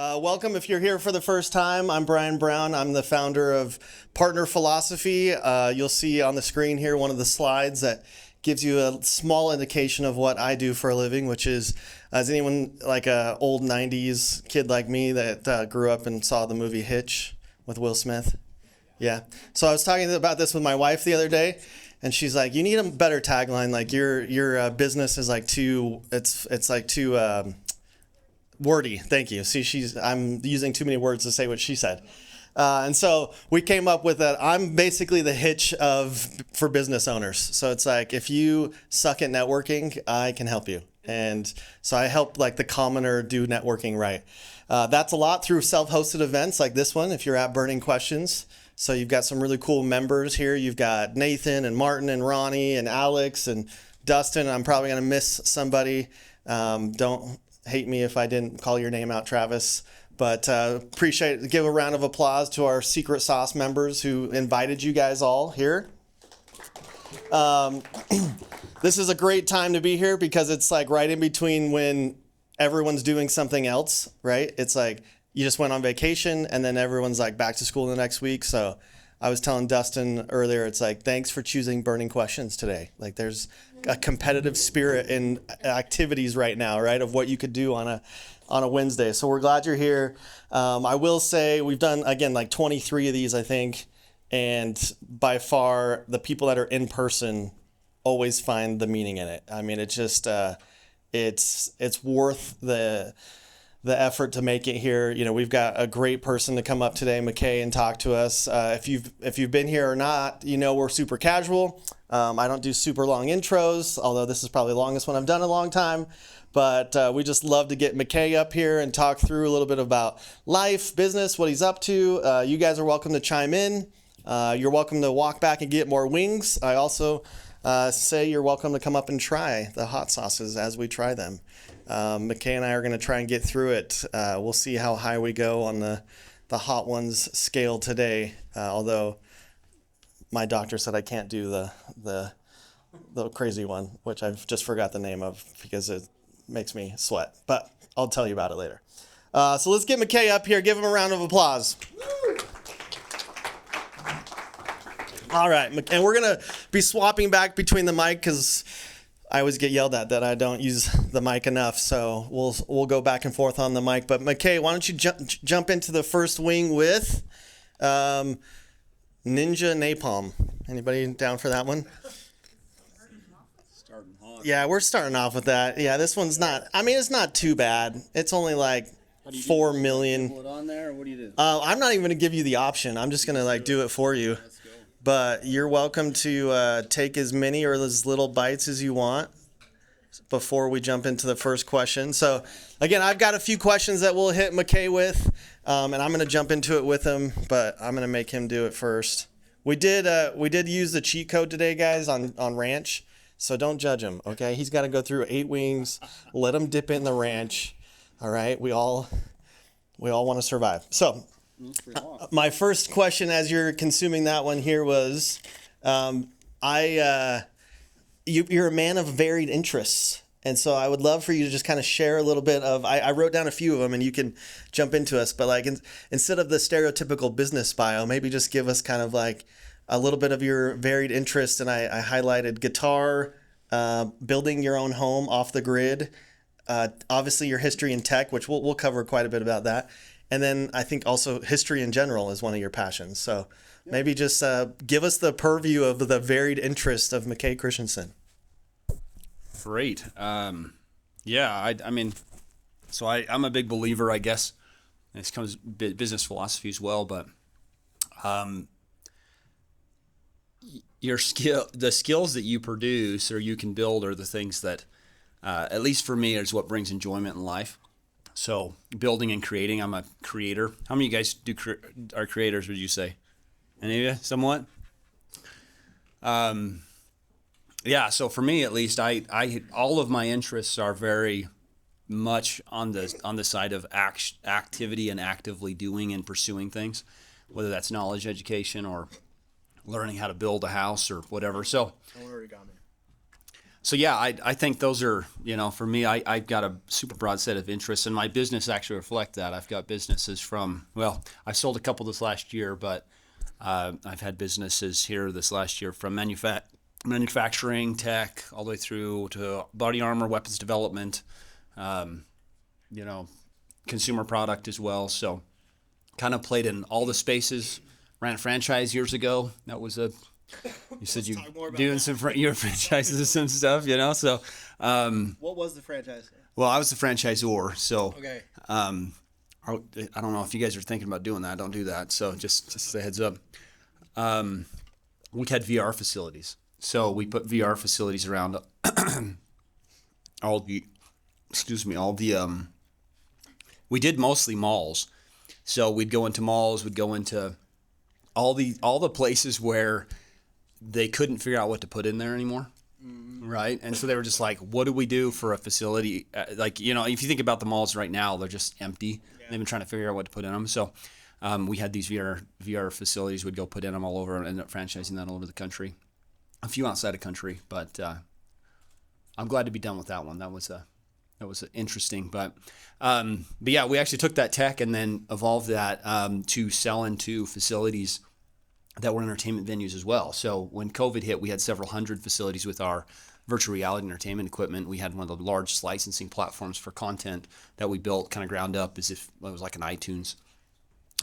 Welcome if you're here for the first time. I'm Brian Brown. I'm the founder of Partner Philosophy. You'll see on the screen here one of the slides that gives you a small indication of what I do for a living, which is, as anyone like a old 90s kid like me that grew up and saw the movie Hitch with Will Smith? Yeah. So I was talking about this with my wife the other day, and she's like, "You need a better tagline. Like your business is like too. It's like too wordy." Thank you. See, I'm using too many words to say what she said. And so we came up with that. I'm basically the Hitch for business owners. So it's like, if you suck at networking, I can help you. And so I help like the commoner do networking right. That's a lot through self-hosted events like this one, if you're at Burning Questions. So you've got some really cool members here. You've got Nathan and Martin and Ronnie and Alex and Dustin. I'm probably going to miss somebody. Don't hate me if I didn't call your name out, Travis. But appreciate it. Give a round of applause to our secret sauce members who invited you guys all here. This is a great time to be here because it's like right in between when everyone's doing something else, right? It's like you just went on vacation and then everyone's like back to school the next week. So I was telling Dustin earlier, it's like, thanks for choosing Burning Questions today. Like there's a competitive spirit in activities right now, right? Of what you could do on a Wednesday. So we're glad you're here. I will say we've done, again, like 23 of these, I think. And by far, the people that are in person always find the meaning in it. I mean, it's just, it's worth the effort to make it here. You know, we've got a great person to come up today, McKay, and talk to us. If you've been here or not, you know we're super casual. I don't do super long intros, although this is probably the longest one I've done in a long time. But we just love to get McKay up here and talk through a little bit about life, business, what he's up to. You guys are welcome to chime in. You're welcome to walk back and get more wings. I also say you're welcome to come up and try the hot sauces as we try them. McKay and I are going to try and get through it. We'll see how high we go on the hot ones scale today. Although my doctor said I can't do the crazy one, which I've just forgot the name of because it makes me sweat. But I'll tell you about it later. So let's get McKay up here. Give him a round of applause. All right, and we're going to be swapping back between the mic because I always get yelled at that I don't use the mic enough, so we'll go back and forth on the mic. But McKay, why don't you jump into the first wing with Ninja Napalm? Anybody down for that one? Starting hot. Yeah, we're starting off with that. Yeah, this one's not. I mean, it's not too bad. It's only like 4 million. Put it on there, or what do you do? I'm not even gonna give you the option. I'm just gonna like do it for you. Let's go. But you're welcome to take as many or as little bites as you want before we jump into the first question. So, again, I've got a few questions that we'll hit McKay with, and I'm going to jump into it with him, but I'm going to make him do it first. We did use the cheat code today, guys, on ranch, so don't judge him, okay? He's got to go through 8 wings. Let him dip in the ranch, all right? We all want to survive. So, my first question as you're consuming that one here was, you're a man of varied interests. And so I would love for you to just kind of share a little bit of, I wrote down a few of them and you can jump into us, but like instead of the stereotypical business bio, maybe just give us kind of like a little bit of your varied interests. And I highlighted guitar, building your own home off the grid, obviously your history in tech, which we'll cover quite a bit about that. And then I think also history in general is one of your passions. So maybe just give us the purview of the varied interest of McKay Christensen. Great. I mean, so I'm a big believer, I guess. This comes business philosophy as well, but the skills that you produce or you can build are the things that, at least for me, is what brings enjoyment in life. So building and creating, I'm a creator. How many of you guys are creators, would you say? Any of you, somewhat? So for me at least, I all of my interests are very much on the side of activity and actively doing and pursuing things, whether that's knowledge learning how to build a house or whatever. So So yeah, I think those are, for me, I've got a super broad set of interests, and my business actually reflect that. I've got businesses I sold a couple this last year, but I've had businesses here this last year from manufacturing, tech, all the way through to body armor, weapons development, consumer product as well. So kind of played in all the spaces. Ran a franchise years ago. That was you said you doing your franchises and some stuff, So, what was the franchise? Well, I was the franchisor. So, okay. I don't know if you guys are thinking about doing that. Don't do that. So just a heads up. We had VR facilities. So we put VR facilities around we did mostly malls. So we'd go into malls, we'd go into all the places where they couldn't figure out what to put in there anymore. Right. And so they were just like, what do we do for a facility? If you think about the malls right now, they're just empty. Yeah. They've been trying to figure out what to put in them. So we had these VR facilities. We'd go put in them all over and end up franchising that all over the country. A few outside of country, but I'm glad to be done with that one. That was interesting. But yeah, we actually took that tech and then evolved that to sell into facilities that were entertainment venues as well. So when COVID hit, we had several hundred facilities with our virtual reality entertainment equipment. We had one of the largest licensing platforms for content that we built kind of ground up as if it was like an iTunes.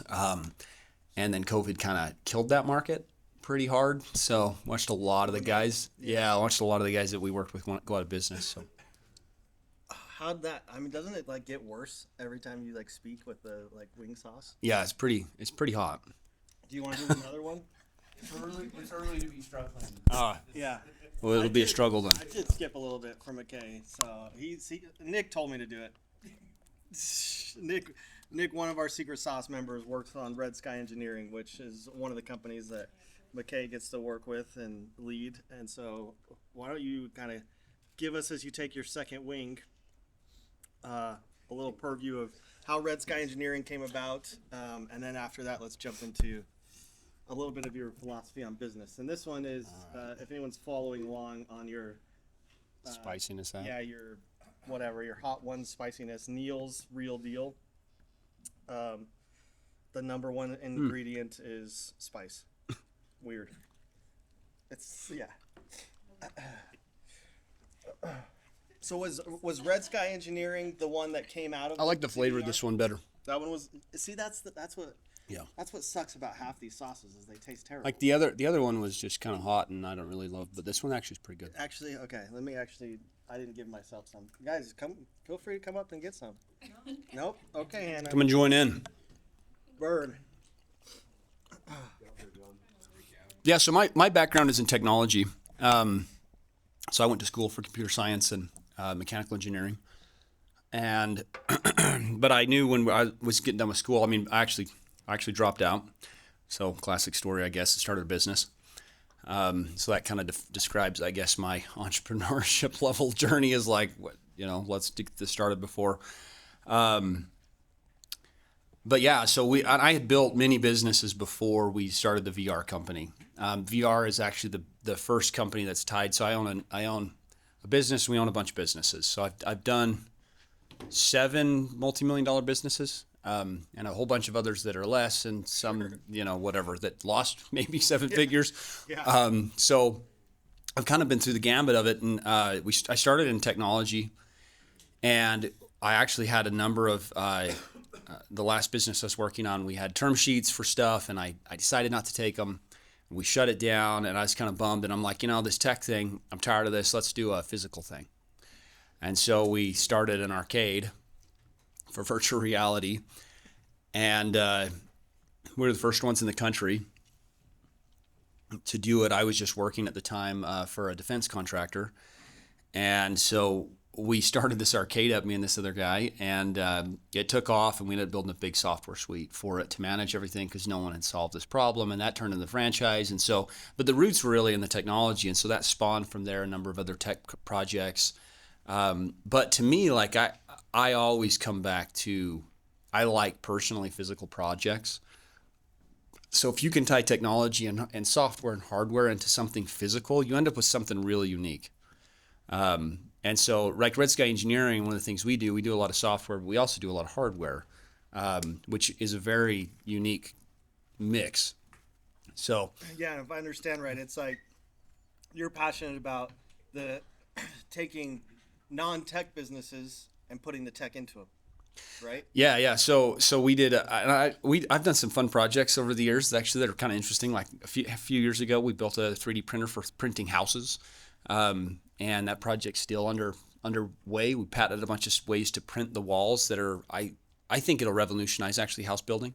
And then COVID kind of killed that market pretty hard. So watched a lot of the guys. Yeah, I watched a lot of the guys that we worked with go out of business. So how'd that? I mean, doesn't it get worse every time you speak with the wing sauce? Yeah, it's pretty hot. Do you want to do another one? It's early to be struggling. Yeah. Well, it'll be a struggle then. I did skip a little bit for McKay, so Nick told me to do it. Nick, one of our secret sauce members, works on RedSky Engineering, which is one of the companies that McKay gets to work with and lead. And so, why don't you kind of give us, as you take your second wing, a little purview of how RedSky Engineering came about, and then after that, let's jump into a little bit of your philosophy on business. And this one is, if anyone's following along on your spiciness. Your hot one spiciness, Neil's Real Deal. The number one ingredient is spice. Weird. It's So was RedSky Engineering the one that came out of? I like the flavor of this one better. That one was. See, that's what sucks about half these sauces is they taste terrible. Like the other one was just kind of hot and I don't really love, but this one actually is pretty good. Actually, okay. I didn't give myself some. Guys, feel free to come up and get some. Nope. Okay, Hannah. Come and join in. Bird. Yeah, so my background is in technology. So I went to school for computer science and mechanical engineering. And but I knew when I was getting done with school, I actually dropped out. So classic story, I guess. I started a business. So that kind of describes, I guess, my entrepreneurship level journey is let's get this started before. But yeah, so I had built many businesses before we started the VR company. VR is actually the first company that's tied. So I own a business. We own a bunch of businesses. So I've done 7 multi-million-dollar businesses. And a whole bunch of others that are less, and some, whatever, that lost maybe 7 figures. Yeah. So I've kind of been through the gambit of it, and I started in technology, and I actually had a number of the last business I was working on. We had term sheets for stuff, and I decided not to take them. We shut it down, and I was kind of bummed, and I'm like, this tech thing, I'm tired of this. Let's do a physical thing. And so we started an arcade for virtual reality, and we were the first ones in the country to do it. I was just working at the time for a defense contractor, and so we started this arcade up, me and this other guy, and it took off, and we ended up building a big software suite for it to manage everything because no one had solved this problem, and that turned into the franchise. And so, but the roots were really in the technology, and so that spawned from there a number of other tech projects. But to me, I always come back to, I like personally physical projects. So if you can tie technology and software and hardware into something physical, you end up with something really unique. And so, like RedSky Engineering, one of the things we do a lot of software, but we also do a lot of hardware, which is a very unique mix. So, Yeah, and if I understand right, it's like you're passionate about the taking non-tech businesses and putting the tech into them, right? yeah. So we did. I've done some fun projects over the years actually that are kind of interesting. Like a few years ago, we built a 3D printer for printing houses, and that project's still underway. We patented a bunch of ways to print the walls that are. I think it'll revolutionize actually house building.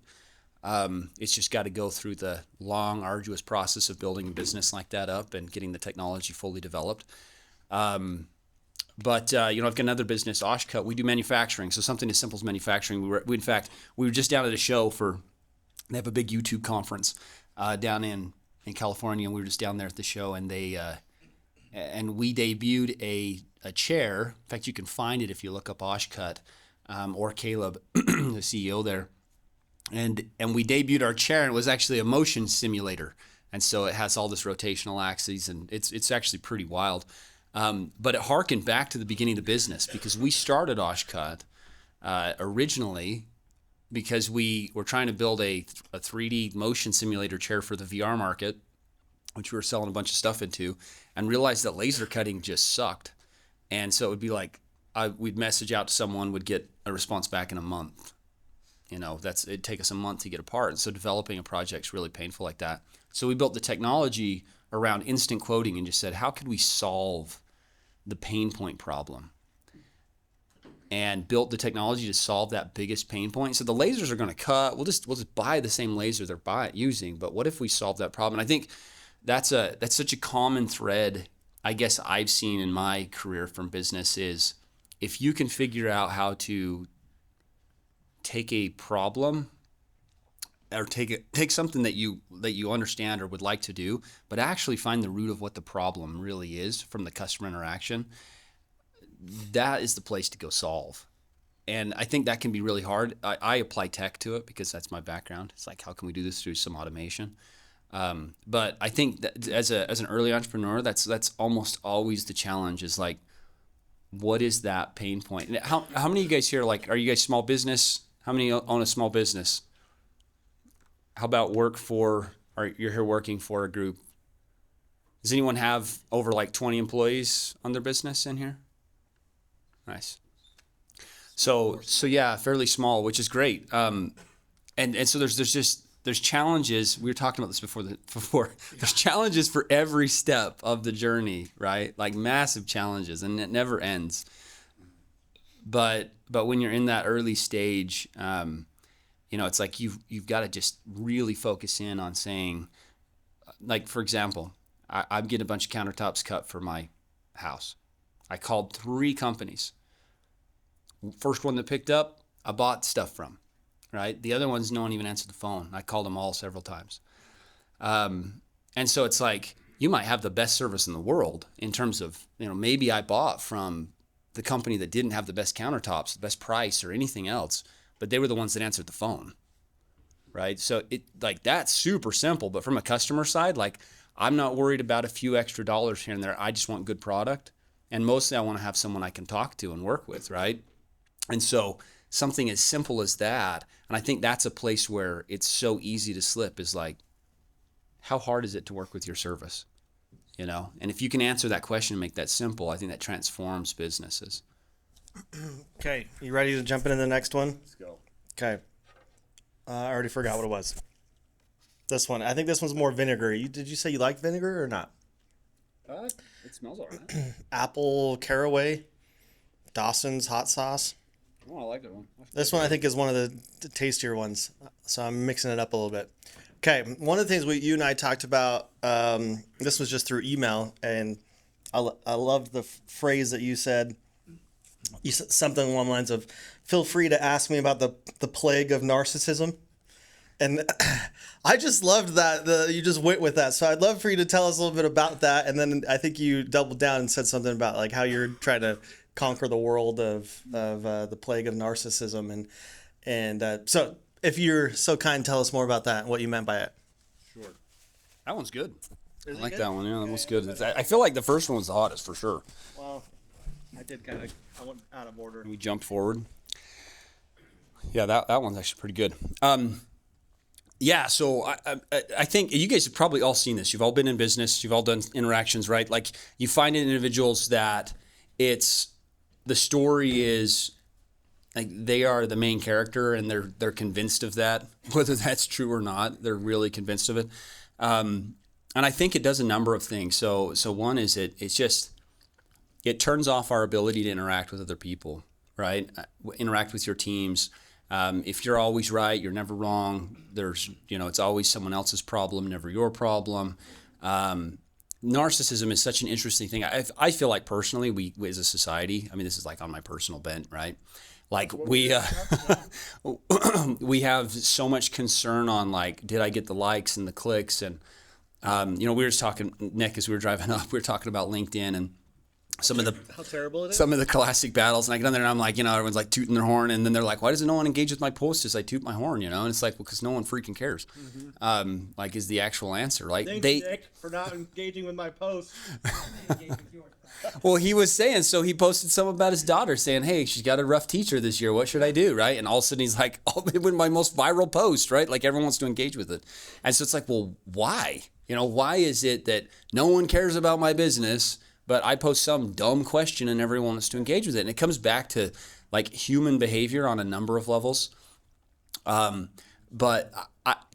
It's just got to go through the long, arduous process of building a business like that up and getting the technology fully developed. But I've got another business, OSH Cut. We do manufacturing, so something as simple as manufacturing. In fact, we were just down at a show they have a big YouTube conference down in California, and we were just down there at the show, and and we debuted a chair. In fact, you can find it if you look up OSH Cut or Caleb, the CEO there. And we debuted our chair, and it was actually a motion simulator, and so it has all this rotational axes, and it's actually pretty wild. But it harkened back to the beginning of the business because we started OSH Cut originally because we were trying to build a 3D motion simulator chair for the VR market, which we were selling a bunch of stuff into, and realized that laser cutting just sucked. And so it would be like we'd message out to someone, would get a response back in a month. It'd take us a month to get apart. And so developing a project's really painful like that. So we built the technology around instant quoting and just said, how could we solve the pain point problem? And built the technology to solve that biggest pain point. So the lasers are going to cut. We'll just buy the same laser they're using. But what if we solve that problem? And I think that's such a common thread, I guess, I've seen in my career from business is if you can figure out how to take a problem or take something that you understand or would like to do, but actually find the root of what the problem really is from the customer interaction, that is the place to go solve. And I think that can be really hard. I apply tech to it because that's my background. It's like, how can we do this through some automation? But I think that as an early entrepreneur, that's almost always the challenge is like, what is that pain point? And how many of you guys here, like, are you guys small business? How many own a small business? How about you're here working for a group? Does anyone have over like 20 employees on their business in here? Nice. So yeah, fairly small, which is great. And so there's challenges. We were talking about this before. There's challenges for every step of the journey, right? Like massive challenges, and it never ends. But when you're in that early stage, it's like you've got to just really focus in on saying, like, for example, I'm getting a bunch of countertops cut for my house. I called 3 companies. First one that picked up, I bought stuff from, right? The other ones, no one even answered the phone. I called them all several times. And so it's like, you might have the best service in the world in terms of, maybe I bought from the company that didn't have the best countertops, the best price or anything else, but they were the ones that answered the phone, right? So that's super simple, but from a customer side, like, I'm not worried about a few extra dollars here and there. I just want good product. And mostly I want to have someone I can talk to and work with, right? And so something as simple as that, and I think that's a place where it's so easy to slip, is like, how hard is it to work with your service? And if you can answer that question and make that simple, I think that transforms businesses. Okay, you ready to jump into the next one? Let's go. Okay. I already forgot what it was. This one. I think this one's more vinegar. Did you say you like vinegar or not? It smells all right. Apple caraway, Dawson's hot sauce. Oh, I like that one. This one I think is one of the tastier ones, so I'm mixing it up a little bit. Okay, one of the things you and I talked about, this was just through email, and I love the phrase that you said. You said something along the lines of, feel free to ask me about the plague of narcissism. And I just loved that you just went with that. So I'd love for you to tell us a little bit about that. And then I think you doubled down and said something about like how you're trying to conquer the world of the plague of narcissism. And so if you're so kind, tell us more about that and what you meant by it. Sure. That one's good. Is I it like good? that one. Yeah, that one's good. I feel like the first one was the hottest for sure. Well, I did I went out of order. We jumped forward. Yeah, that one's actually pretty good. Yeah, so I think you guys have probably all seen this. You've all been in business. You've all done interactions, right? Like you find in individuals that the story is like they are the main character and they're convinced of that, whether that's true or not. They're really convinced of it. And I think it does a number of things. So one is it turns off our ability to interact with other people, right? Interact with your teams. If you're always right, you're never wrong. It's always someone else's problem, never your problem. Narcissism is such an interesting thing. I feel like personally, we as a society, I mean, this is like on my personal bent, right? Like we have so much concern on like, did I get the likes and the clicks? And, we were just talking, Nick, as we were driving up, we were talking about LinkedIn and how terrible it is. Some of the classic battles, and I get on there and I'm like, everyone's like tooting their horn, and then they're like, why doesn't no one engage with my posts as I toot my horn, And it's like, well, because no one freaking cares. Like is the actual answer. Like Thanks, Nick, for not engaging with my posts. Well, he was saying, so he posted something about his daughter saying, hey, she's got a rough teacher this year. What should I do, right? And all of a sudden he's like, oh, it went my most viral post, right? Like everyone wants to engage with it. And so it's like, well, why? Why is it that no one cares about my business, but I post some dumb question and everyone wants to engage with it? And it comes back to like human behavior on a number of levels. But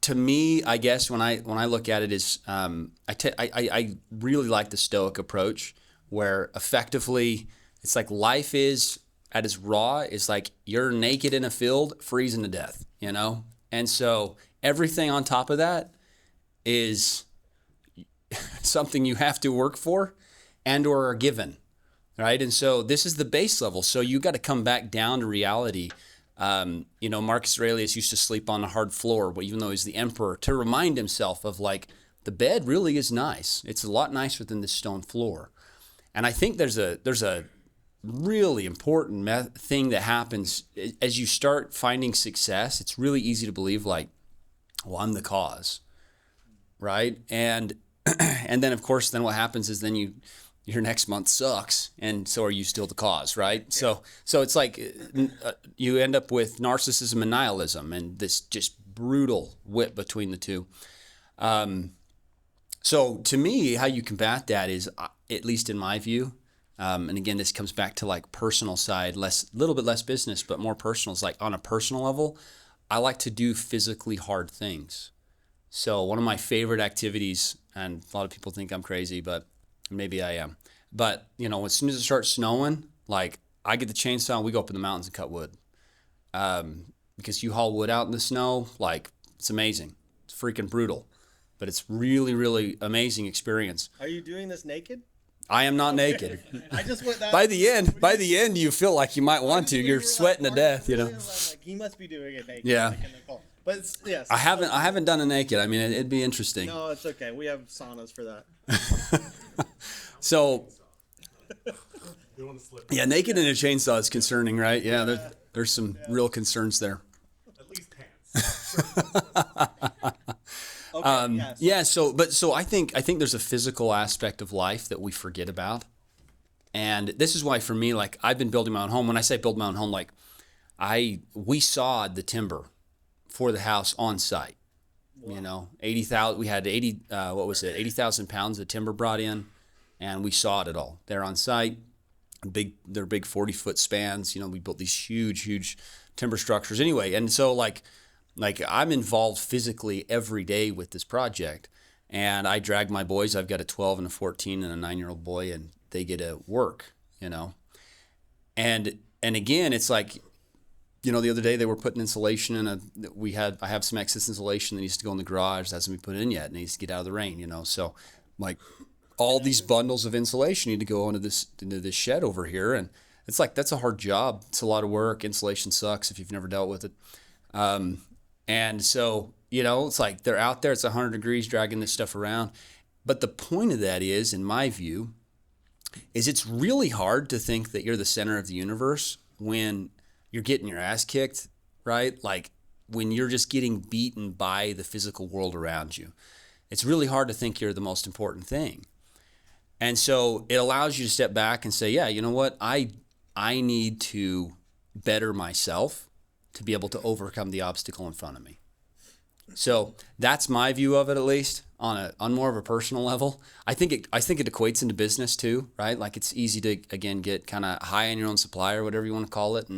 to me, I guess when I look at it is I really like the Stoic approach, where effectively it's like life is at its raw is like you're naked in a field freezing to death, And so everything on top of that is something you have to work for and or are given, right? And so this is the base level. So you got to come back down to reality. Marcus Aurelius used to sleep on a hard floor, even though he's the emperor, to remind himself of like the bed really is nice. It's a lot nicer than this stone floor. And I think there's a really important thing that happens as you start finding success. It's really easy to believe like, well, I'm the cause, right? And then of course, then what happens is then your next month sucks, and so are you still the cause, right? Yeah. So it's like you end up with narcissism and nihilism, and this just brutal whip between the two. So to me, how you combat that is, at least in my view, and again, this comes back to like personal side, little bit less business, but more personal. It's like on a personal level, I like to do physically hard things. So one of my favorite activities, and a lot of people think I'm crazy, but maybe I am. But, as soon as it starts snowing, like I get the chainsaw and we go up in the mountains and cut wood. Because you haul wood out in the snow, like it's amazing. It's freaking brutal. But it's really, really amazing experience. Are you doing this naked? I am not naked. I just went that. By the end, you feel like you might want to. You're sweating to death, Like, he must be doing it naked. Yeah. But yes. I haven't done it naked. I mean, it'd be interesting. No, it's okay. We have saunas for that. So, yeah, naked in a chainsaw is concerning, right? Yeah, there's some real concerns there. At least pants. Okay, yes. Yeah. So I think there's a physical aspect of life that we forget about, and this is why for me, like I've been building my own home. When I say build my own home, like we sawed the timber for the house on site. Wow. 80,000. We had 80,000 pounds of timber brought in, and we sawed it all there on site. They're big 40-foot spans. We built these huge timber structures. Anyway, and so like I'm involved physically every day with this project, and I drag my boys. I've got a 12 and a 14 and a 9-year-old boy, and they get to work, And again, it's like, the other day they were putting insulation in I have some excess insulation that needs to go in the garage. That hasn't been put in yet. It needs to get out of the rain, So like all these bundles of insulation need to go into this shed over here. And it's like, that's a hard job. It's a lot of work. Insulation sucks if you've never dealt with it. And so, it's like they're out there, it's 100 degrees dragging this stuff around. But the point of that is, in my view, is it's really hard to think that you're the center of the universe when you're getting your ass kicked, right? Like when you're just getting beaten by the physical world around you. It's really hard to think you're the most important thing. And so it allows you to step back and say, yeah, you know what? I I need to better myself to be able to overcome the obstacle in front of me. So that's my view of it, at least on more of a personal level. I think it equates into business too, right? Like it's easy to, again, get kind of high on your own supply or whatever you want to call it.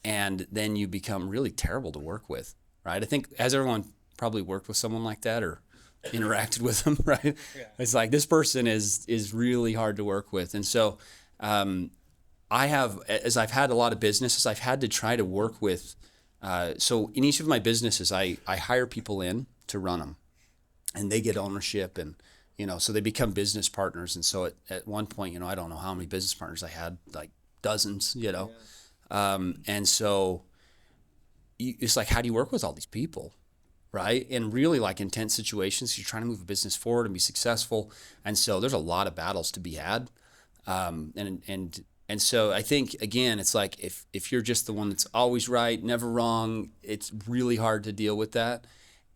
And then you become really terrible to work with, right? I think, has everyone probably worked with someone like that or interacted with them, right? Yeah. It's like, this person is really hard to work with. And so as I've had a lot of businesses, I've had to try to work with, so in each of my businesses, I hire people in to run them, and they get ownership, and, so they become business partners. And so at one point, I don't know how many business partners I had, like dozens, Yeah. And so it's like, how do you work with all these people? Right. And really, like, intense situations, you're trying to move a business forward and be successful. And so there's a lot of battles to be had. And so I think, again, it's like, if you're just the one that's always right, never wrong, it's really hard to deal with that.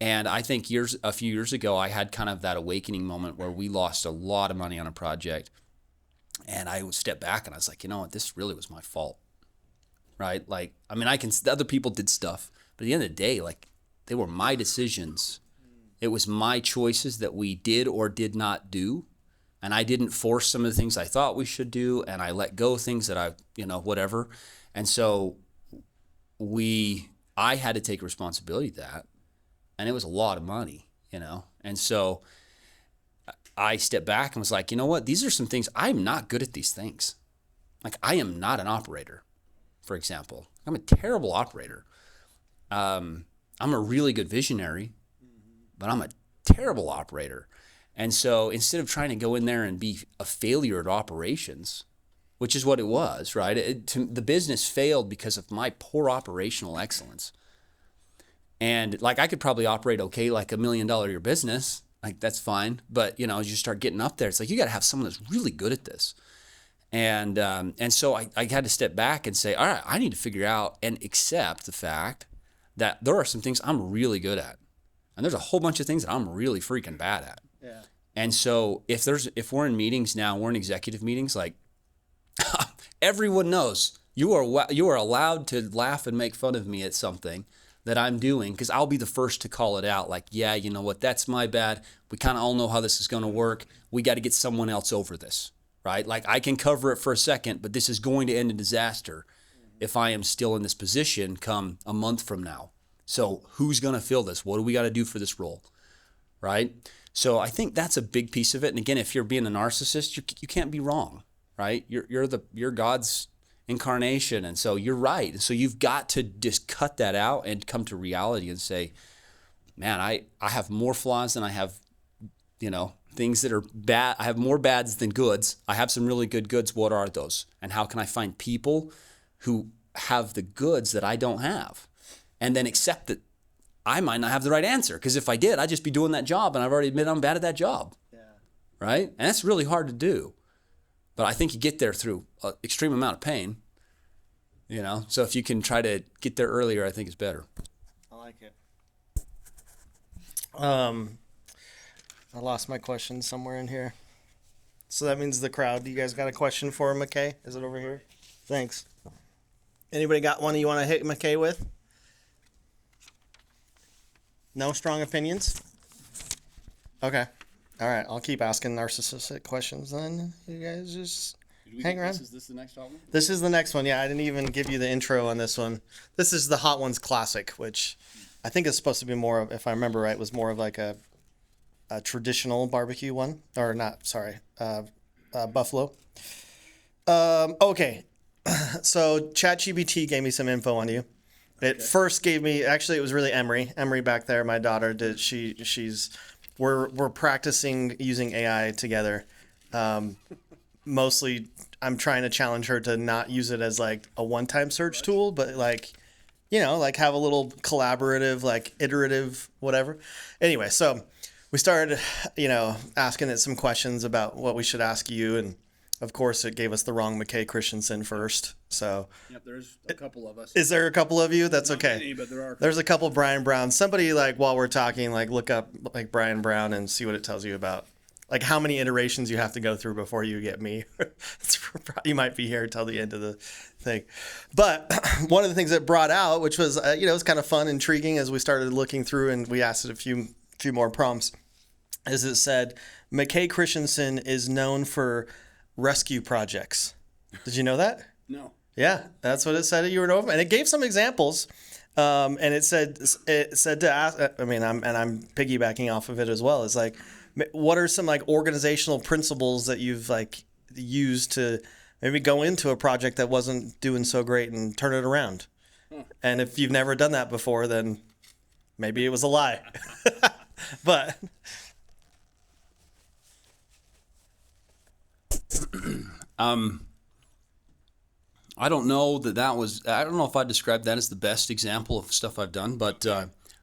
And I think a few years ago, I had kind of that awakening moment where we lost a lot of money on a project. And I stepped back and I was like, you know what, this really was my fault. Right? Like, I mean, other people did stuff, but at the end of the day, like, they were my decisions. It was my choices that we did or did not do. And I didn't force some of the things I thought we should do. And I let go of things that whatever. And so I had to take responsibility of that. And it was a lot of money, And so I stepped back and was like, you know what? These are some things, I'm not good at these things. Like, I am not an operator, for example. I'm a terrible operator. I'm a really good visionary, but I'm a terrible operator. And so instead of trying to go in there and be a failure at operations, which is what it was, right? The business failed because of my poor operational excellence. And like, I could probably operate okay, like $1 million a year business, like that's fine. But as you start getting up there, it's like, you got to have someone that's really good at this. And so I had to step back and say, all right, I need to figure out and accept the fact that there are some things I'm really good at. And there's a whole bunch of things that I'm really freaking bad at. Yeah. And so if we're in meetings now, we're in executive meetings, like everyone knows you are allowed to laugh and make fun of me at something that I'm doing, because I'll be the first to call it out. Like, yeah, you know what, that's my bad. We kind of all know how this is going to work. We got to get someone else over this, right? Like, I can cover it for a second, but this is going to end in disaster if I am still in this position come a month from now. So who's going to fill this? What do we got to do for this role, right? So I think that's a big piece of it. And again, if you're being a narcissist, you can't be wrong, right? You're God's incarnation, and so you're right. So you've got to just cut that out and come to reality and say, man, I have more flaws than I have, things that are bad. I have more bads than goods. I have some really good goods. What are those? And how can I find people who have the goods that I don't have? And then accept that I might not have the right answer, because if I did, I'd just be doing that job, and I've already admitted I'm bad at that job. Yeah. Right? And that's really hard to do. But I think you get there through an extreme amount of pain, So if you can try to get there earlier, I think it's better. I like it. I lost my question somewhere in here. So that means the crowd. You guys got a question for McKay? Is it over here? Thanks. Anybody got one you want to hit McKay with? No strong opinions? Okay. All right. I'll keep asking narcissistic questions then. You guys just hang around. Is this the next one? This is the next one. Yeah, I didn't even give you the intro on this one. This is the Hot Ones Classic, which I think is supposed to be more of, if I remember right, was more of like a traditional barbecue one. Or not, sorry, buffalo. Okay. So ChatGPT gave me some info on you. It first gave me, actually, it was really Emery. Emery back there, my daughter did. We're practicing using AI together. Mostly, I'm trying to challenge her to not use it as like a one-time search tool, but like have a little collaborative, like iterative, whatever. Anyway, so we started, asking it some questions about what we should ask you, and of course, it gave us the wrong McKay Christensen first. So yep, there's a couple of us. Is there a couple of you? That's okay. Not many, but there are. There's a couple Brian Brown. Somebody, like, while we're talking, like, look up like Brian Brown and see what it tells you about like how many iterations you have to go through before you get me. You might be here till the end of the thing. But one of the things that brought out, which was, it was kind of fun, intriguing as we started looking through and we asked it a few more prompts, is it said, McKay Christensen is known for rescue projects. Did you know that? No. Yeah, that's what it said at UNOVA. And it gave some examples. And it said to ask, I'm piggybacking off of it as well. It's like, what are some like organizational principles that you've like used to maybe go into a project that wasn't doing so great and turn it around? And if you've never done that before, then maybe it was a lie. But I don't know I don't know if I'd describe that as the best example of stuff I've done, but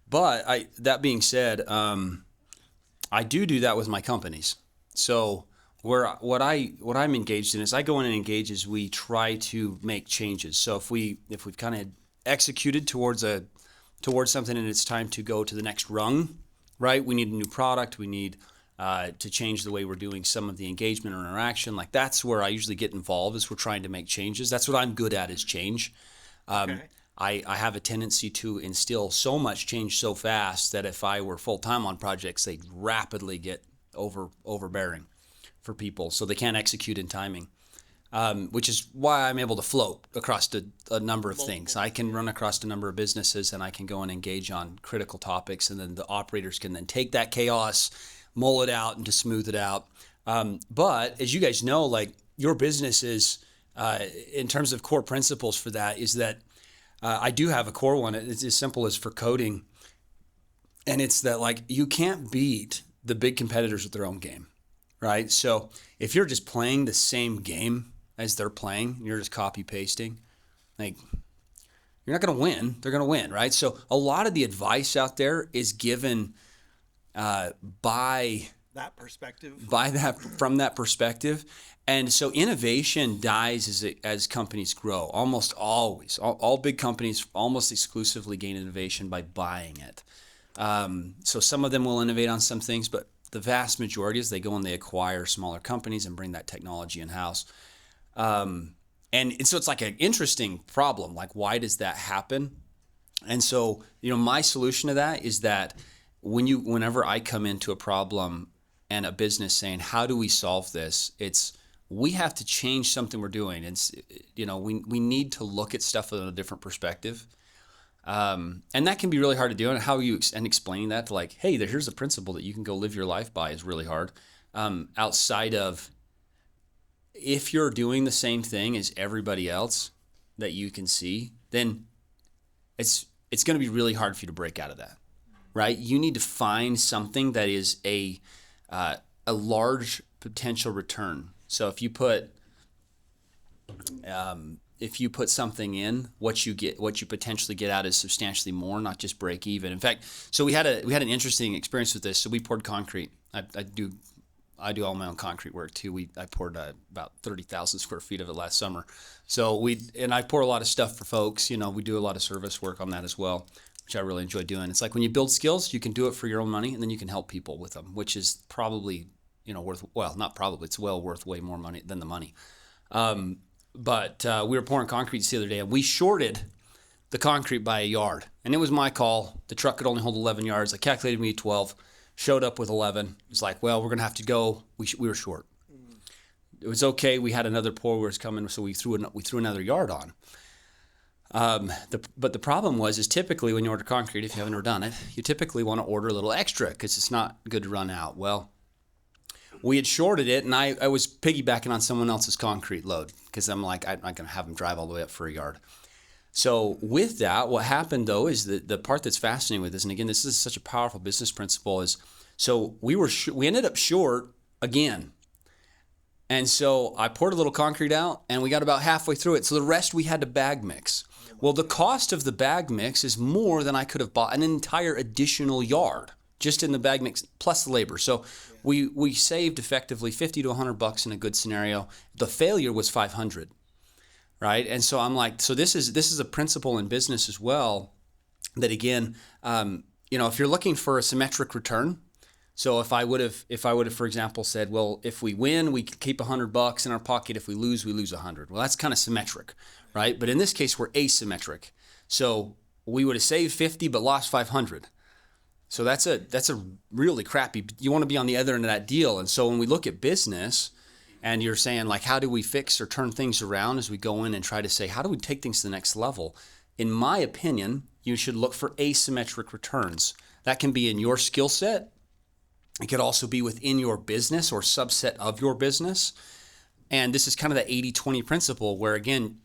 that being said, I do that with my companies. So what I'm engaged in is I go in and engage as we try to make changes. So if we've kind of executed towards something and it's time to go to the next rung, right? We need a new product. We need to change the way we're doing some of the engagement or interaction. Like that's where I usually get involved, is we're trying to make changes. That's what I'm good at, is change. Okay. I have a tendency to instill so much change so fast that if I were full-time on projects, they'd rapidly get overbearing for people, so they can't execute in timing, which is why I'm able to float across a number of things. I can run across a number of businesses, and I can go and engage on critical topics, and then the operators can then take that chaos, mull it out, and to smooth it out. But as you guys know, like your business is, in terms of core principles for that, is that I do have a core one. It's as simple as for coding. And it's that like you can't beat the big competitors with their own game, right? So if you're just playing the same game as they're playing, you're just copy pasting, like you're not going to win. They're going to win, right? So a lot of the advice out there is given by that perspective, from that perspective. And so innovation dies as companies grow. Almost always, all big companies almost exclusively gain innovation by buying it. So some of them will innovate on some things, but the vast majority is they go and they acquire smaller companies and bring that technology in-house. And so it's like an interesting problem. Like, why does that happen? And so, my solution to that is that whenever I come into a problem and a business saying, how do we solve this? We have to change something we're doing. It's, we need to look at stuff in a different perspective. And that can be really hard to do. And how you and explaining that to like, hey, here's a principle that you can go live your life by is really hard. Outside of, if you're doing the same thing as everybody else that you can see, then it's going to be really hard for you to break out of that, right? You need to find something that is a large potential return. So if you put something in, what you potentially get out is substantially more, not just break even. In fact, so we had an interesting experience with this. So we poured concrete. I do all my own concrete work too. I poured about 30,000 square feet of it last summer. So I pour a lot of stuff for folks. We do a lot of service work on that as well, which I really enjoy doing. It's like when you build skills, you can do it for your own money, and then you can help people with them, which is probably not probably, it's well worth way more money than the money. But we were pouring concrete the other day, and we shorted the concrete by a yard. And it was my call. The truck could only hold 11 yards. I calculated we need 12, showed up with 11. It's like, well, we're going to have to go. We were short. It was okay. We had another pour was coming, so we threw another yard on. But the problem is typically when you order concrete, if you haven't ever done it, you typically want to order a little extra because it's not good to run out. Well, we had shorted it, and I was piggybacking on someone else's concrete load because I'm like, I'm not going to have them drive all the way up for a yard. So with that, what happened though is the part that's fascinating with this, and again, this is such a powerful business principle, is so we ended up short again. And so I poured a little concrete out, and we got about halfway through it. So the rest we had to bag mix. Well, the cost of the bag mix is more than I could have bought an entire additional yard just in the bag mix plus the labor. So we saved effectively $50 to $100 in a good scenario. The failure was $500, right? And so I'm like, so this is a principle in business as well. That again, if you're looking for a symmetric return, So if I would have, for example, said, well, if we win, we keep $100 in our pocket. If we lose 100. Well, that's kind of symmetric, right? But in this case, we're asymmetric. So we would have saved 50 but lost 500. So that's a really crappy. You want to be on the other end of that deal. And so when we look at business, and you're saying like, how do we fix or turn things around as we go in and try to say, how do we take things to the next level? In my opinion, you should look for asymmetric returns. That can be in your skill set. It could also be within your business or subset of your business. And this is kind of the 80-20 principle where, again,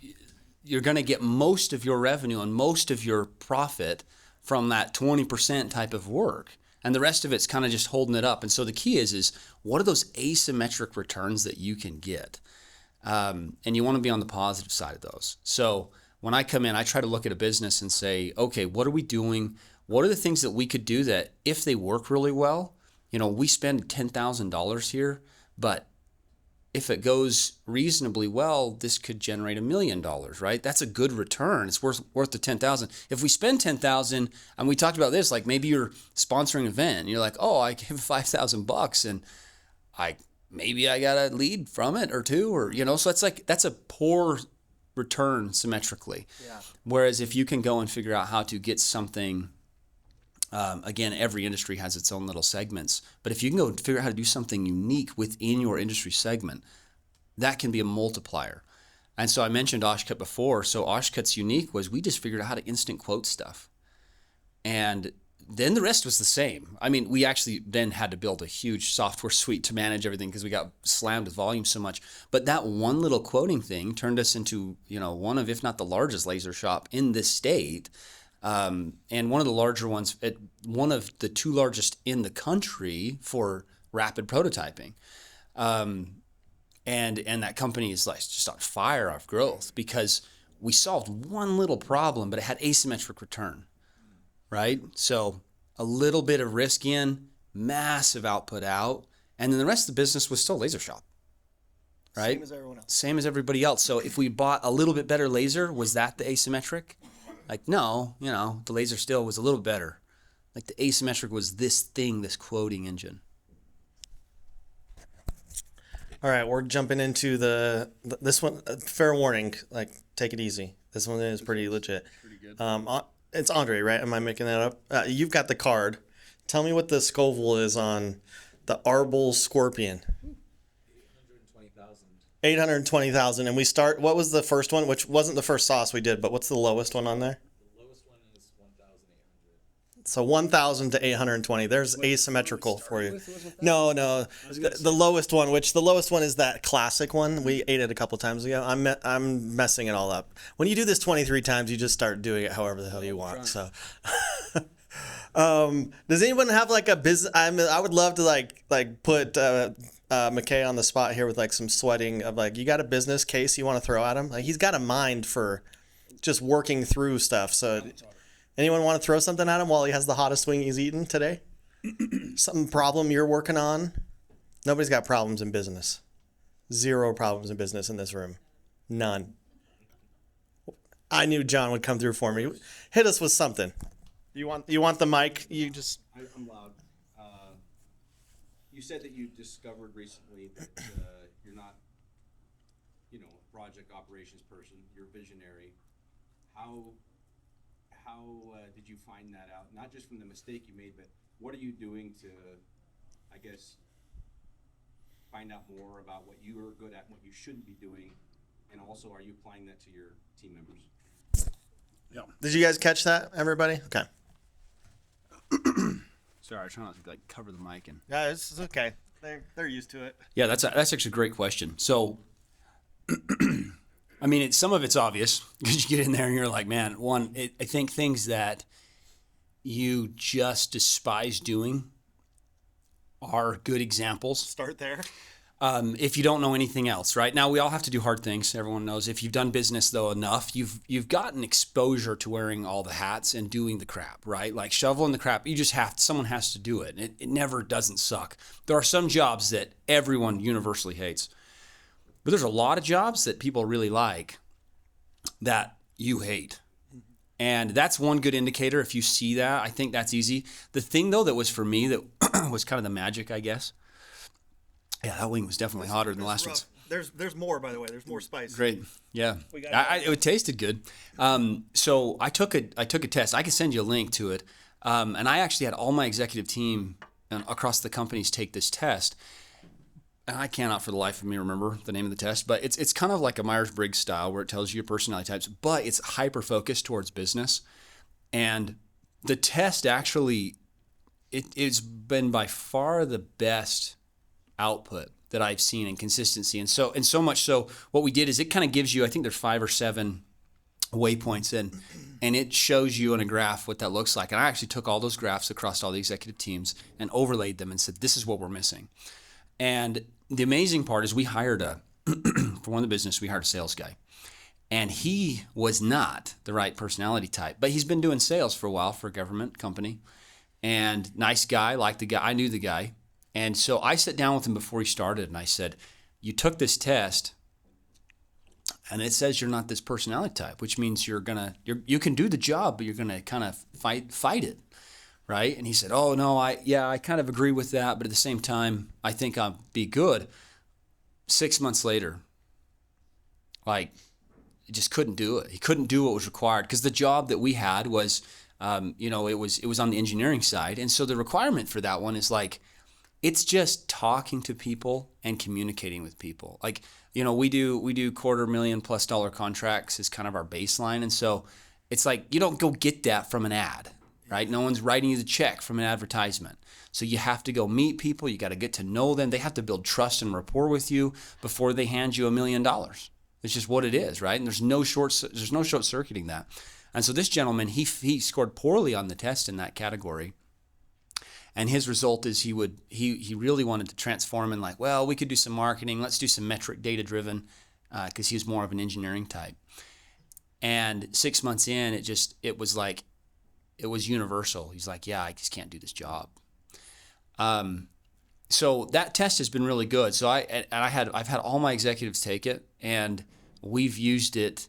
you're going to get most of your revenue and most of your profit from that 20% type of work. And the rest of it's kind of just holding it up. And so the key is what are those asymmetric returns that you can get? And you want to be on the positive side of those. So when I come in, I try to look at a business and say, okay, what are we doing? What are the things that we could do that if they work really well, we spend $10,000 here, but if it goes reasonably well, this could generate $1 million, right? That's a good return. It's worth the $10,000. If we spend $10,000, and we talked about this, like maybe you're sponsoring an event, and you're like, oh, I give $5,000, and maybe I got a lead from it or two, or so that's a poor return symmetrically. Yeah. Whereas if you can go and figure out how to get something. Again, every industry has its own little segments, but if you can go and figure out how to do something unique within your industry segment, that can be a multiplier. And so I mentioned OSH Cut before. So OSH Cut's unique was we just figured out how to instant quote stuff. And then the rest was the same. I mean, we actually then had to build a huge software suite to manage everything because we got slammed with volume so much. But that one little quoting thing turned us into, one of, if not the largest laser shop in this state. And one of the larger ones, one of the two largest in the country for rapid prototyping. And that company is like just on fire of growth because we solved one little problem, but it had asymmetric return, right? So a little bit of risk in, massive output out, and then the rest of the business was still laser shop, right? Same as everyone else. Same as everybody else. So if we bought a little bit better laser, was that the asymmetric? Like, no, the laser still was a little better. Like the asymmetric was this thing, this quoting engine. All right, we're jumping into this one. Fair warning, like take it easy. This one is pretty legit. Pretty good. It's Andre, right? Am I making that up? You've got the card. Tell me what the Scoville is on the Arbol Scorpion. 820,000, and we start. What was the first one? Which wasn't the first sauce we did, but what's the lowest one on there? The lowest one is 1,800. So 1,000 to 820. There's asymmetrical for you. No. The lowest one, the lowest one is that classic one. We ate it a couple times ago. I'm messing it all up. When you do this 23 times, you just start doing it however the hell you want. So. Does anyone have like a business? I would love to like put. McKay on the spot here with like some sweating of like, you got a business case you want to throw at him? Like he's got a mind for just working through stuff. So anyone want to throw something at him while he has the hottest wing he's eaten today? Some problem you're working on? Nobody's got problems in business. 0 problems in business in this room. None. I knew John would come through for me. Hit us with something. You want the mic? I'm loud. You said that you discovered recently that you're not, a project operations person. You're visionary. How did you find that out? Not just from the mistake you made, but what are you doing to, I guess, find out more about what you are good at, what you shouldn't be doing, and also are you applying that to your team members? Yeah. Did you guys catch that, everybody? Okay. Sorry, I try not to cover the mic and. Yeah, it's okay. They're used to it. Yeah, that's actually a great question. So, I mean, some of it's obvious because you get in there and you're like, man, I think things that you just despise doing are good examples. Start there. If you don't know anything else, right? Now we all have to do hard things. Everyone knows. If you've done business though enough, you've gotten exposure to wearing all the hats and doing the crap, right? Like shoveling the crap. Someone has to do it. It never doesn't suck. There are some jobs that everyone universally hates, but there's a lot of jobs that people really like that you hate. And that's one good indicator. If you see that, I think that's easy. The thing though that was for me that was kind of the magic, I guess. Yeah, that wing was definitely hotter than the last ones. There's more, by the way. There's more spice. Great. Yeah. We got It tasted good. So I took a test. I can send you a link to it. And I actually had all my executive team across the companies take this test. And I cannot for the life of me remember the name of the test, but it's kind of like a Myers-Briggs style where it tells you your personality types, but it's hyper-focused towards business. And the test actually, it's been by far the best output that I've seen in consistency. And so much so what we did is it kind of gives you, I think there's 5 or 7 waypoints in, and it shows you on a graph what that looks like. And I actually took all those graphs across all the executive teams and overlaid them and said, this is what we're missing. And the amazing part is we hired for one of the business, we hired a sales guy. And he was not the right personality type, but he's been doing sales for a while for a government company. And nice guy, liked the guy. I knew the guy. And so I sat down with him before he started and I said, you took this test and it says you're not this personality type, which means you can do the job, but you're going to kind of fight it. Right? And he said, oh no, I kind of agree with that. But at the same time, I think I'll be good. 6 months later, he just couldn't do it. He couldn't do what was required because the job that we had was, it was on the engineering side. And so the requirement for that one is it's just talking to people and communicating with people. We do $250,000+ contracts is kind of our baseline. And so it's you don't go get that from an ad, right? No one's writing you the check from an advertisement. So you have to go meet people. You got to get to know them. They have to build trust and rapport with you before they hand you $1 million. It's just what it is, right? And there's no short circuiting that. And so this gentleman, he scored poorly on the test in that category. And his result is he really wanted to transform in we could do some marketing. Let's do some metric data driven because he was more of an engineering type. And 6 months in, it was universal. He's yeah, I just can't do this job. So that test has been really good. So I've had all my executives take it and we've used it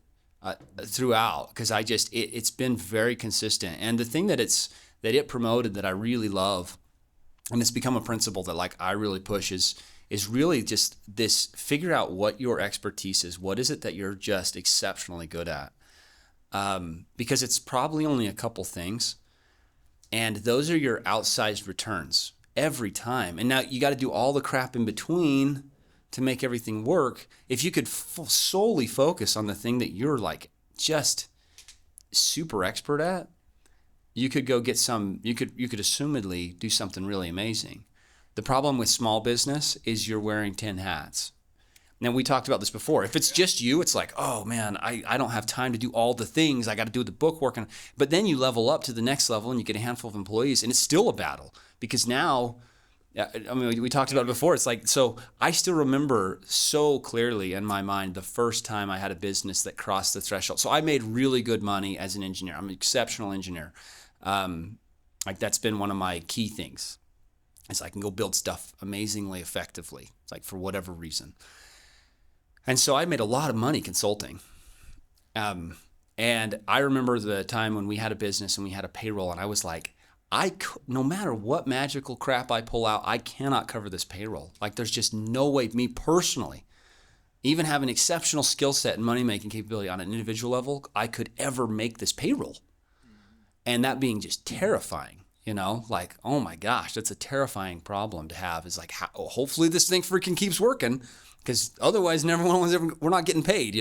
throughout because it's been very consistent. And the thing that it promoted that I really love, and it's become a principle that I really push is really just this: figure out what your expertise is. What is it that you're just exceptionally good at? Because it's probably only a couple things, and those are your outsized returns every time. And now you got to do all the crap in between to make everything work. If you could solely focus on the thing that you're just super expert at, you could go get you could assumedly do something really amazing. The problem with small business is you're wearing 10 hats. Now, we talked about this before. If it's just you, it's oh man, I don't have time to do all the things. I got to do the book work. But then you level up to the next level and you get a handful of employees and it's still a battle because now, we talked about it before. It's so I still remember so clearly in my mind the first time I had a business that crossed the threshold. So I made really good money as an engineer. I'm an exceptional engineer. That's been one of my key things. Is I can go build stuff amazingly effectively. It's for whatever reason. And so I made a lot of money consulting. And I remember the time when we had a business and we had a payroll and I was no matter what magical crap I pull out, I cannot cover this payroll. There's just no way, me personally, even have an exceptional skill set and money-making capability on an individual level, I could ever make this payroll. And that being just terrifying, oh my gosh, that's a terrifying problem to have is hopefully this thing freaking keeps working because otherwise we're not getting paid,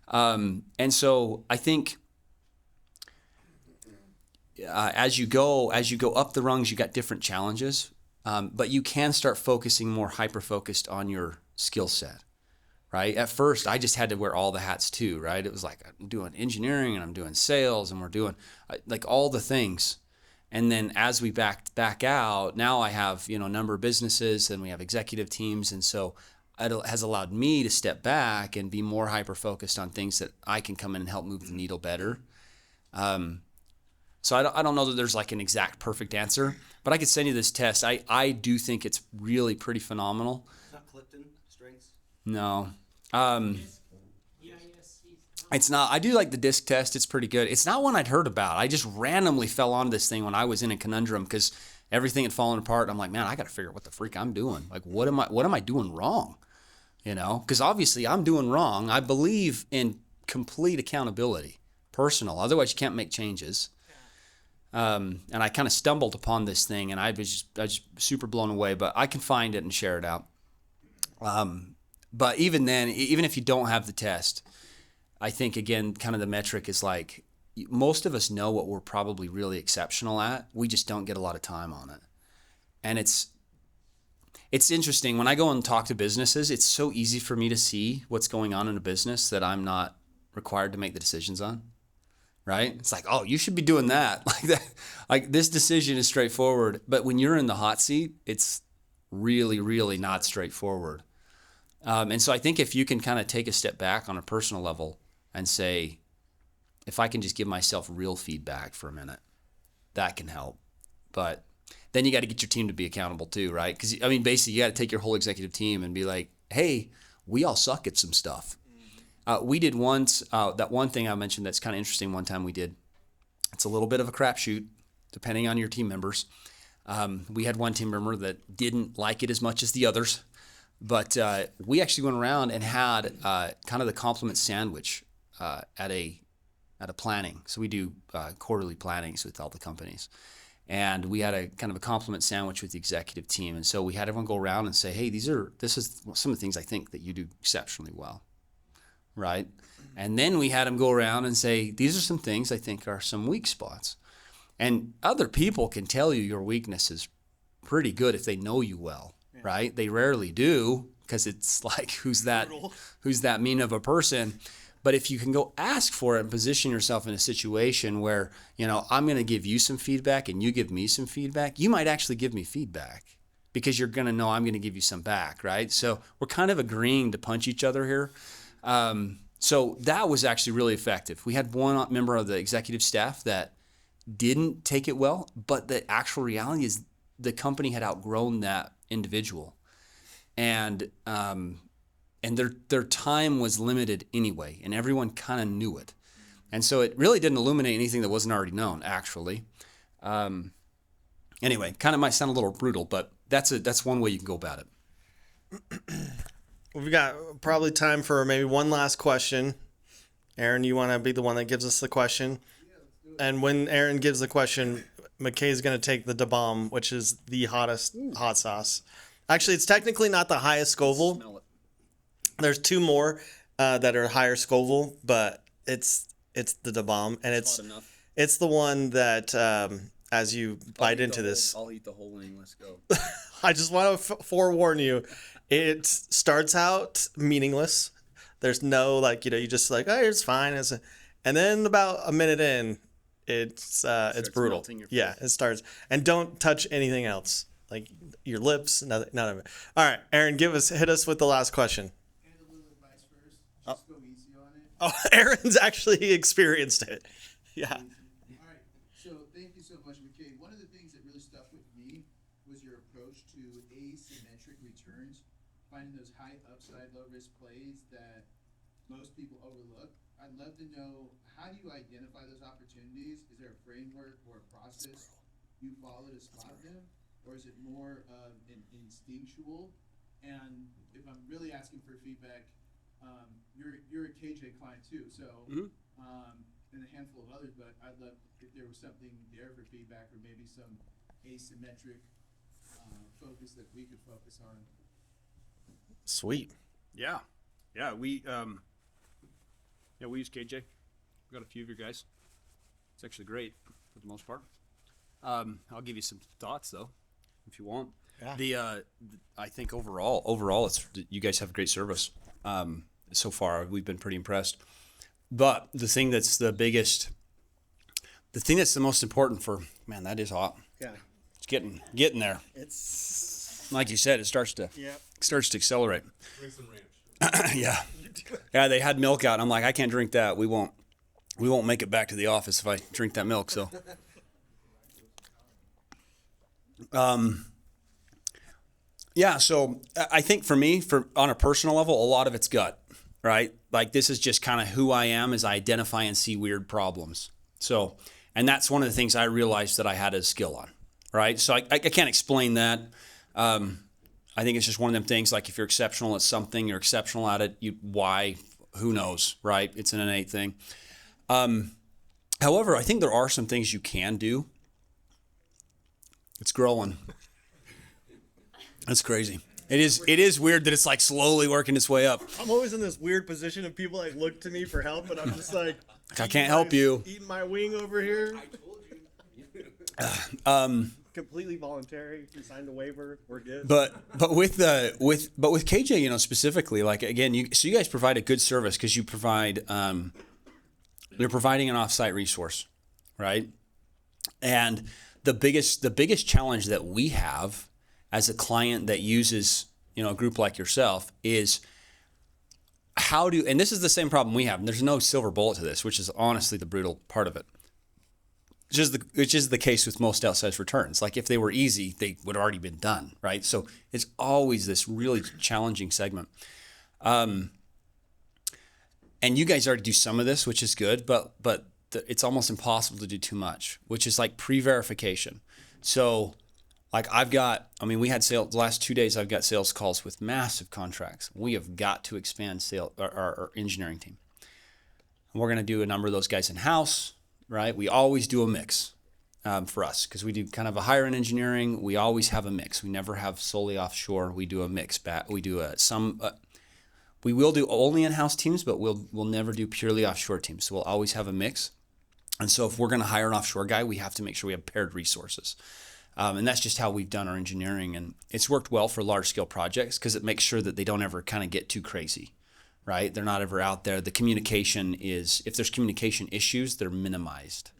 And so I think as you go up the rungs, you got different challenges, but you can start focusing more hyper-focused on your skill set. Right? At first, I just had to wear all the hats too, right? It was I'm doing engineering and I'm doing sales and we're doing all the things. And then as we back out, now I have, a number of businesses and we have executive teams. And so it has allowed me to step back and be more hyper-focused on things that I can come in and help move the needle better. So I don't know that there's an exact perfect answer, but I could send you this test. I do think it's really pretty phenomenal. It's not Clifton strengths? No. It's not. I do like the disc test. It's pretty good. It's not one I'd heard about. I just randomly fell onto this thing when I was in a conundrum because everything had fallen apart. I'm like, man, I got to figure out what the freak I'm doing. Like, what am I doing wrong? You know, because obviously I'm doing wrong. I believe in complete accountability, personal. Otherwise, you can't make changes. And I kind of stumbled upon this thing, and I was just super blown away. But I can find it and share it out. But even then, even if you don't have the test, I think, again, kind of the metric is like, most of us know what we're probably really exceptional at. We just don't get a lot of time on it. And it's interesting. When I go and talk to businesses, it's so easy for me to see what's going on in a business that I'm not required to make the decisions on. Right? It's like, oh, you should be doing that. Like that. Like, this decision is straightforward. But when you're in the hot seat, it's really, really not straightforward. And so I think if you can kind of take a step back on a personal level and say, if I can just give myself real feedback for a minute, that can help. But then you got to get your team to be accountable too, right? Because, I mean, basically, you got to take your whole executive team and be like, hey, we all suck at some stuff. We did once, that one thing I mentioned that's kind of interesting one time we did. It's a little bit of a crapshoot, depending on your team members. We had one team member that didn't like it as much as the others. But we actually went around and had kind of the compliment sandwich at a planning. So we do quarterly plannings with all the companies. And we had a kind of a compliment sandwich with the executive team. And so we had everyone go around and say, hey, this is some of the things I think that you do exceptionally well. Right? And then we had them go around and say, these are some things I think are some weak spots. And other people can tell you your weakness is pretty good if they know you well, right? They rarely do, because it's like, who's that mean of a person? But if you can go ask for it and position yourself in a situation where, you know, I'm going to give you some feedback and you give me some feedback, you might actually give me feedback because you're going to know I'm going to give you some back, right? So we're kind of agreeing to punch each other here. So that was actually really effective. We had one member of the executive staff that didn't take it well, but the actual reality is the company had outgrown that individual. And their time was limited anyway, and everyone kind of knew it. And so it really didn't illuminate anything that wasn't already known, actually. Anyway, kind of might sound a little brutal, but that's one way you can go about it. We've got probably time for maybe one last question. Aaron, you want to be the one that gives us the question? And when Aaron gives the question, McKay's going to take the Da Bomb, which is the hottest hot sauce. Actually, it's technically not the highest Scoville. Smell it. There's two more that are higher Scoville, but it's the Da Bomb, and it's the one that as you bite into this. I'll eat the whole wing. Let's go. I just want to forewarn you. It starts out meaningless. There's no you just like, oh, it's fine. And then about a minute in, it's brutal. Yeah, it starts. And don't touch anything else, like your lips, none of it. All right, Aaron, hit us with the last question. And a little advice first. Just go easy on it. Oh, Aaron's actually experienced it. Yeah. All right. So thank you so much, McKay. One of the things that really stuck with me was your approach to asymmetric returns, finding those high upside, low risk plays that most people overlook. I'd love to know, how do you identify those opportunities? Is there a framework or a process you follow to spot them? Or is it more instinctual? And if I'm really asking for feedback, you're a KJ client too, so and a handful of others, but I'd love if there was something there for feedback, or maybe some asymmetric focus that we could focus on. Sweet. Yeah. We use KJ. We've got a few of your guys. It's actually great for the most part. I'll give you some thoughts though, if you want. Yeah. I think overall, you guys have great service. So far, we've been pretty impressed. But the thing that's the most important man, that is hot. Yeah. It's getting there. It's Like you said, it starts to accelerate. Bring some ranch. Yeah, they had milk out. And I'm like, I can't drink that. We won't make it back to the office if I drink that milk. So, so I think for me, on a personal level, a lot of it's gut, right? Like, this is just kind of who I am, is I identify and see weird problems. So, and that's one of the things I realized that I had a skill on, right? So I can't explain that. I think it's just one of them things, like if you're exceptional at something, you're exceptional at it. Why? Who knows, right? It's an innate thing. However, I think there are some things you can do. It's growing. That's crazy. It is weird that it's like slowly working its way up. I'm always in this weird position of people like look to me for help, and I'm just like, I can't help you. Eating my wing over here. Completely voluntary. We signed a waiver. We're good. But with KJ, you know, specifically, like again, you guys provide a good service because you provide you're providing an offsite resource, right? And the biggest challenge that we have as a client that uses, you know, a group like yourself is and this is the same problem we have, and there's no silver bullet to this, which is honestly the brutal part of it. Which is the case with most outsized returns. Like if they were easy, they would have already been done, right? So it's always this really challenging segment. And you guys already do some of this, which is good, but it's almost impossible to do too much, which is like pre-verification. So like we had sales the last 2 days. I've got sales calls with massive contracts. We have got to expand our engineering team. And we're going to do a number of those guys in-house, right? We always do a mix for us because we do kind of a higher end engineering. We always have a mix. We never have solely offshore. We do a mix. We do we will do only in-house teams, but we'll never do purely offshore teams. So we'll always have a mix. And so if we're going to hire an offshore guy, we have to make sure we have paired resources. And that's just how we've done our engineering. And it's worked well for large scale projects because it makes sure that they don't ever kind of get too crazy, right? They're not ever out there. The communication if there's communication issues, they're minimized,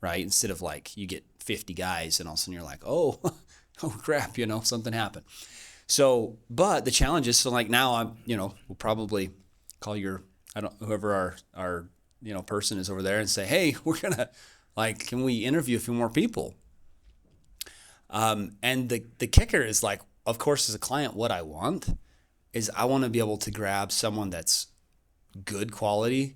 right? Instead of like you get 50 guys and all of a sudden you're like, oh crap, you know, something happened. So, but the challenge is, so like now we'll probably call whoever our person is over there and say, hey, we're going to can we interview a few more people? And the kicker is like, of course, as a client, what I want is I want to be able to grab someone that's good quality,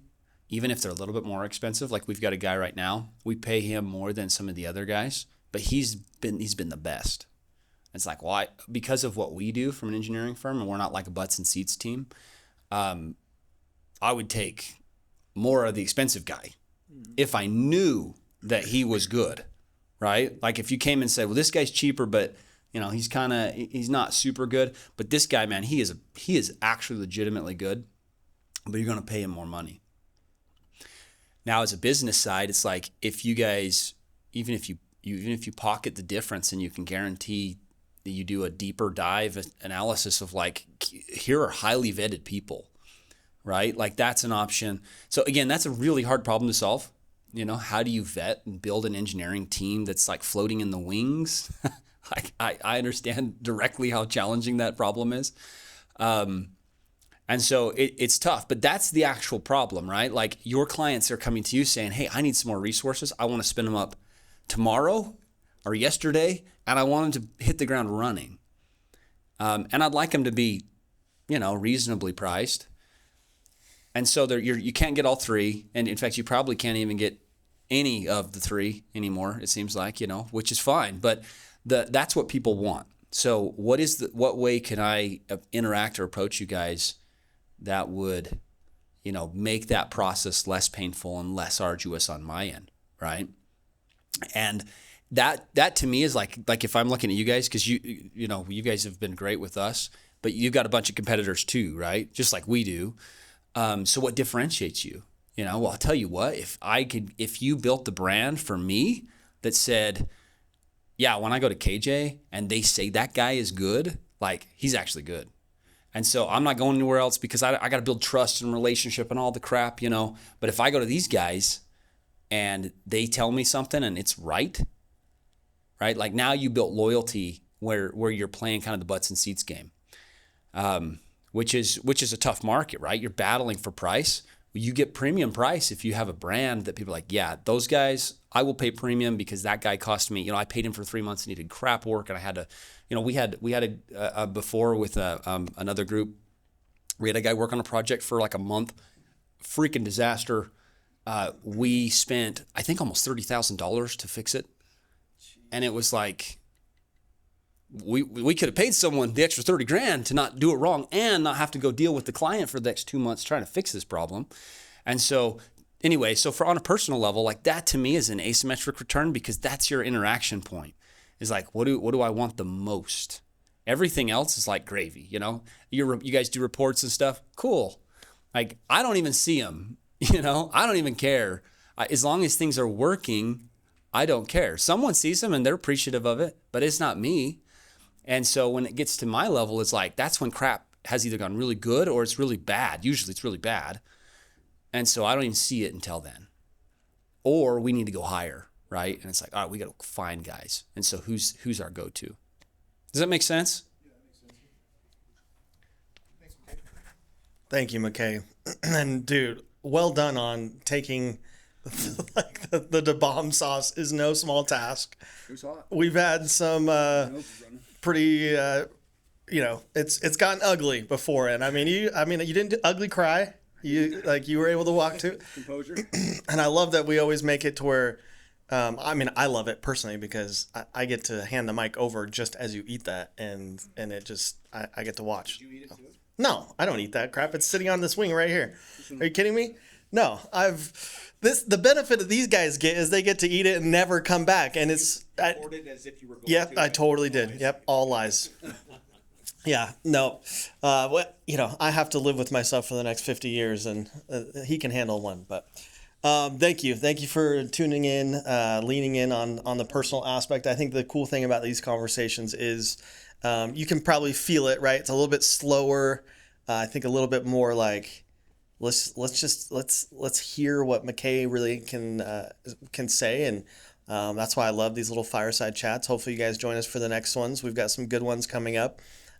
even if they're a little bit more expensive. Like we've got a guy right now, we pay him more than some of the other guys, but he's been the best. It's like, well, because of what we do from an engineering firm, and we're not like a butts and seats team, I would take more of the expensive guy if I knew that he was good, right? Like if you came and said, well, this guy's cheaper, but he's not super good, but this guy, man, he is actually legitimately good, but you're going to pay him more money. Now, as a business side, it's like if you guys, even if you pocket the difference and you can guarantee that you do a deeper dive analysis of like, here are highly vetted people, right? Like that's an option. So again, that's a really hard problem to solve. You know, how do you vet and build an engineering team that's like floating in the wings? I understand directly how challenging that problem is. And so it's tough, but that's the actual problem, right? Like your clients are coming to you saying, hey, I need some more resources. I want to spin them up tomorrow or yesterday, and I want them to hit the ground running. And I'd like them to be, reasonably priced. And so you can't get all three. And in fact, you probably can't even get any of the three anymore, it seems like, which is fine. But that's what people want. So what way can I interact or approach you guys that would, make that process less painful and less arduous on my end, right? And that to me is like if I'm looking at you guys, because you guys have been great with us, but you've got a bunch of competitors too, right? Just like we do. So what differentiates you? Well, I'll tell you what, if you built the brand for me that said, yeah, when I go to KJ and they say that guy is good, like he's actually good. And so I'm not going anywhere else because I got to build trust and relationship and all the crap, But if I go to these guys and they tell me something and it's right? Like now you built loyalty where you're playing kind of the butts and seats game, which is a tough market, right? You're battling for price. You get premium price if you have a brand that people are like, yeah, those guys, I will pay premium because that guy cost me, I paid him for 3 months and he did crap work. And I had to, we had a before with another group, we had a guy work on a project for like a month, freaking disaster. We spent, I think almost $30,000 to fix it. And it was like, we could have paid someone the extra 30 grand to not do it wrong and not have to go deal with the client for the next 2 months trying to fix this problem. And so anyway, so for on a personal level, like that to me is an asymmetric return, because that's your interaction point. Is like, what do I want the most? Everything else is like gravy, you know? You guys do reports and stuff. Cool. Like, I don't even see them, you know? I don't even care. As long as things are working, I don't care. Someone sees them and they're appreciative of it, but it's not me. And so when it gets to my level, it's like, that's when crap has either gone really good or it's really bad. Usually it's really bad. And so I don't even see it until then. Or we need to go higher, right? And it's like, all right, we got to find guys. And so who's our go-to? Does that make sense? Yeah, that makes sense. Thanks, McKay. Thank you, McKay. And dude, well done on taking like the bomb sauce is no small task. It was hot. We've had some pretty it's gotten ugly before, and I mean you didn't ugly cry. You were able to walk to Composure. and I love that we always make it to where I love it personally because I get to hand the mic over just as you eat that, and it just I get to watch. Did you eat it too? No, I don't eat that crap. It's sitting on this wing right here. Are you kidding me? No, the benefit that these guys get is they get to eat it and never come back, and it's. Recorded as if you were going Yep, to. I totally did. Yep, all lies. Yeah, no. I have to live with myself for the next 50 years, and he can handle one. But thank you for tuning in, leaning in on the personal aspect. I think the cool thing about these conversations is you can probably feel it, right? It's a little bit slower. I think a little bit more like let's hear what McKay really can say, and that's why I love these little fireside chats. Hopefully, you guys join us for the next ones. We've got some good ones coming up.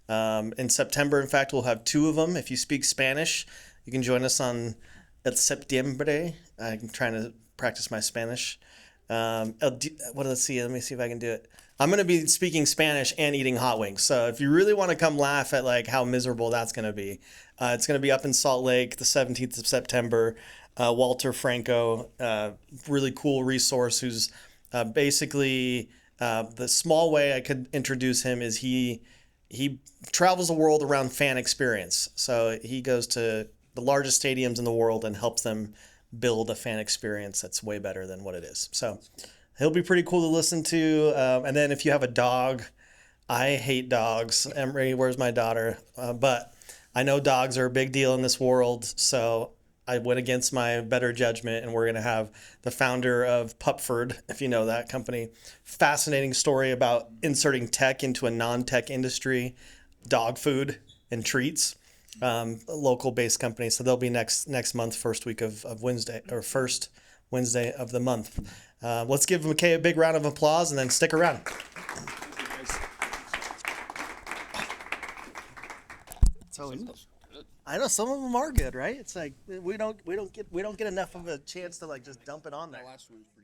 In September, in fact, we'll have 2 of them. If you speak Spanish, you can join us on El Septiembre. I'm trying to practice my Spanish. Let's see. Let me see if I can do it. I'm going to be speaking Spanish and eating hot wings. So if you really want to come laugh at like how miserable that's going to be, it's going to be up in Salt Lake the 17th of September. Walter Franco, really cool resource who's basically the small way I could introduce him is he travels the world around fan experience. So he goes to the largest stadiums in the world and helps them build a fan experience that's way better than what it is. So he'll be pretty cool to listen to. And then if you have a dog, I hate dogs. Emery, where's my daughter? But I know dogs are a big deal in this world. So I went against my better judgment, and we're going to have the founder of Pupford, if you know that company. Fascinating story about inserting tech into a non-tech industry, dog food and treats. A local-based company. So they'll be next month, first week of Wednesday, or first Wednesday of the month. Let's give McKay a big round of applause and then stick around. So I know some of them are good, right? It's like we don't get enough of a chance to like just dump it on there. Last one was pretty